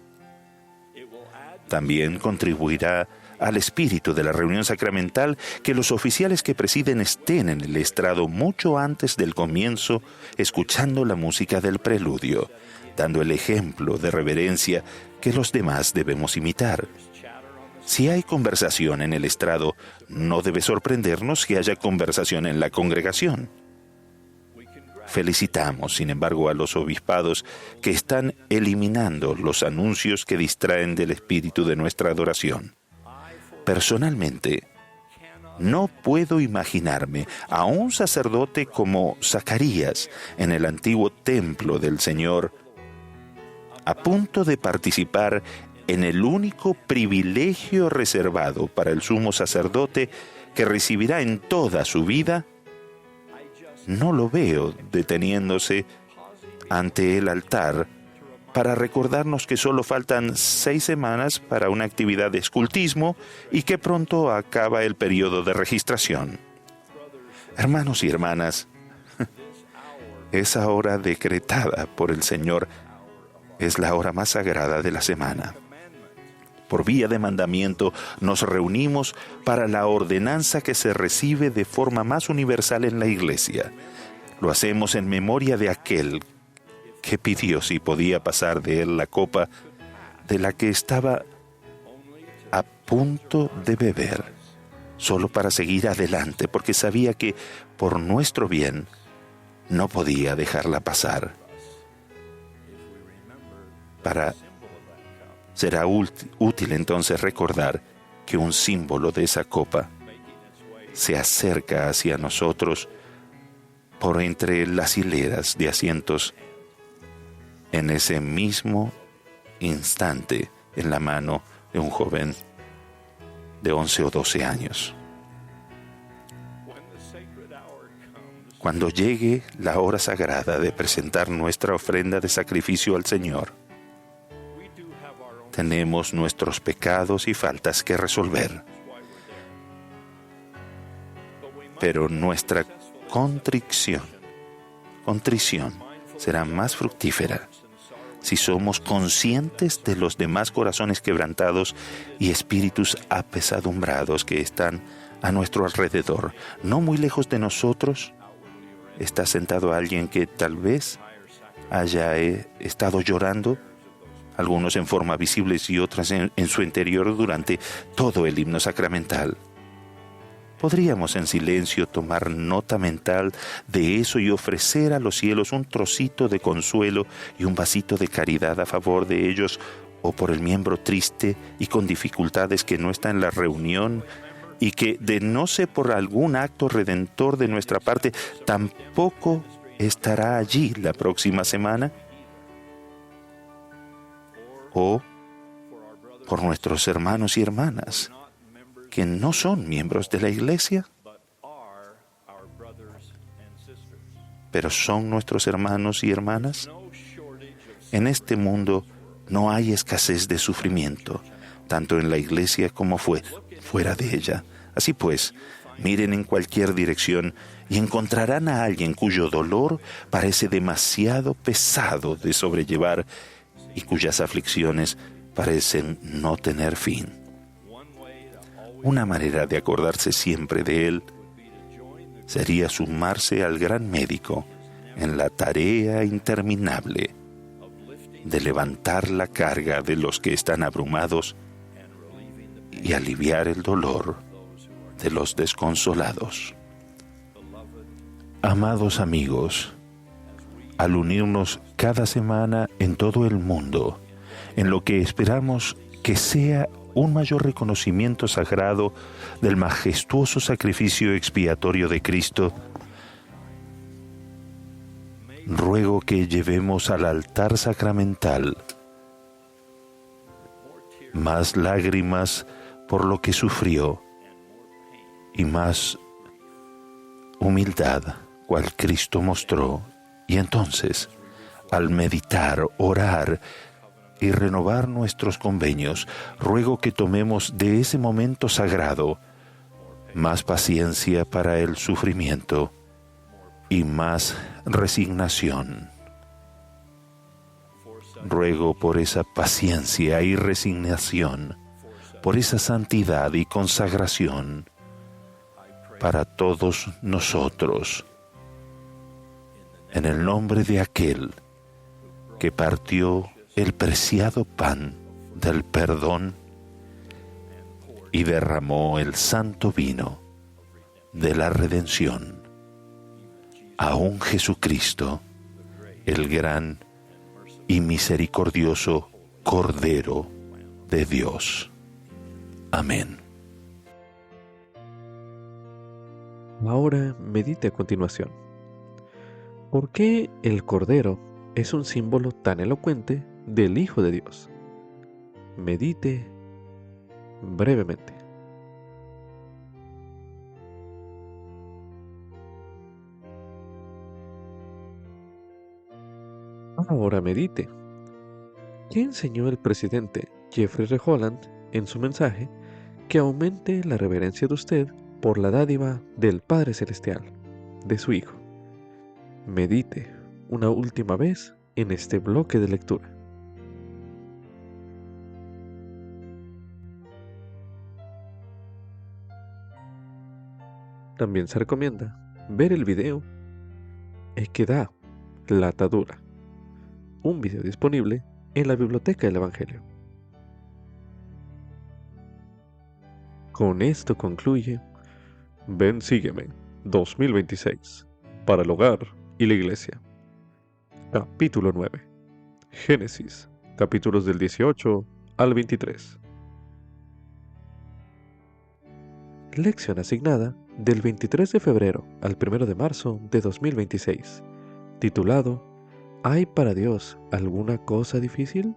S4: También contribuirá al espíritu de la reunión sacramental que los oficiales que presiden estén en el estrado mucho antes del comienzo, escuchando la música del preludio, dando el ejemplo de reverencia que los demás debemos imitar. Si hay conversación en el estrado, no debe sorprendernos que haya conversación en la congregación. Felicitamos, sin embargo, a los obispados que están eliminando los anuncios que distraen del espíritu de nuestra adoración. Personalmente, no puedo imaginarme a un sacerdote como Zacarías en el antiguo templo del Señor, a punto de participar en el único privilegio reservado para el sumo sacerdote que recibirá en toda su vida. No lo veo deteniéndose ante el altar para recordarnos que solo faltan 6 semanas para una actividad de escultismo y que pronto acaba el periodo de registración. Hermanos y hermanas, esa hora decretada por el Señor es la hora más sagrada de la semana. Por vía de mandamiento nos reunimos para la ordenanza que se recibe de forma más universal en la Iglesia. Lo hacemos en memoria de aquel que pidió si podía pasar de él la copa de la que estaba a punto de beber, solo para seguir adelante, porque sabía que por nuestro bien no podía dejarla pasar. Será útil entonces recordar que un símbolo de esa copa se acerca hacia nosotros por entre las hileras de asientos en ese mismo instante en la mano de un joven de 11 o 12 años. Cuando llegue la hora sagrada de presentar nuestra ofrenda de sacrificio al Señor, tenemos nuestros pecados y faltas que resolver. Pero nuestra contrición será más fructífera si somos conscientes de los demás corazones quebrantados y espíritus apesadumbrados que están a nuestro alrededor. No muy lejos de nosotros está sentado alguien que tal vez haya estado llorando, algunos en forma visible y otras en su interior durante todo el himno sacramental. Podríamos en silencio tomar nota mental de eso y ofrecer a los cielos un trocito de consuelo y un vasito de caridad a favor de ellos o por el miembro triste y con dificultades que no está en la reunión y que, de no ser por algún acto redentor de nuestra parte, tampoco estará allí la próxima semana. O por nuestros hermanos y hermanas que no son miembros de la Iglesia, pero son nuestros hermanos y hermanas. En este mundo no hay escasez de sufrimiento, tanto en la Iglesia como fuera de ella. Así pues, miren en cualquier dirección y encontrarán a alguien cuyo dolor parece demasiado pesado de sobrellevar y cuyas aflicciones parecen no tener fin. Una manera de acordarse siempre de él sería sumarse al gran médico en la tarea interminable de levantar la carga de los que están abrumados y aliviar el dolor de los desconsolados. Amados amigos, al unirnos cada semana en todo el mundo, en lo que esperamos que sea un mayor reconocimiento sagrado del majestuoso sacrificio expiatorio de Cristo, ruego que llevemos al altar sacramental más lágrimas por lo que sufrió y más humildad, cual Cristo mostró. Y entonces, al meditar, orar y renovar nuestros convenios, ruego que tomemos de ese momento sagrado más paciencia para el sufrimiento y más resignación. Ruego por esa paciencia y resignación, por esa santidad y consagración para todos nosotros, en el nombre de aquel que partió el preciado pan del perdón y derramó el santo vino de la redención. aún Jesucristo, el gran y misericordioso Cordero de Dios. Amén.
S1: Ahora medite a continuación. ¿Por qué el Cordero es un símbolo tan elocuente del Hijo de Dios? Medite brevemente. Ahora medite. ¿Qué enseñó el presidente Jeffrey R. Holland en su mensaje que aumente la reverencia de usted por la dádiva del Padre Celestial, de su Hijo? Medite una última vez en este bloque de lectura. También se recomienda ver el video Equedad, la atadura, un video disponible en la Biblioteca del Evangelio. Con esto concluye Ven Sígueme 2026 para el hogar y la iglesia. Capítulo 9. Génesis, capítulos del 18 al 23. Lección asignada del 23 de febrero al 1 de marzo de 2026, titulado ¿Hay para Dios alguna cosa difícil?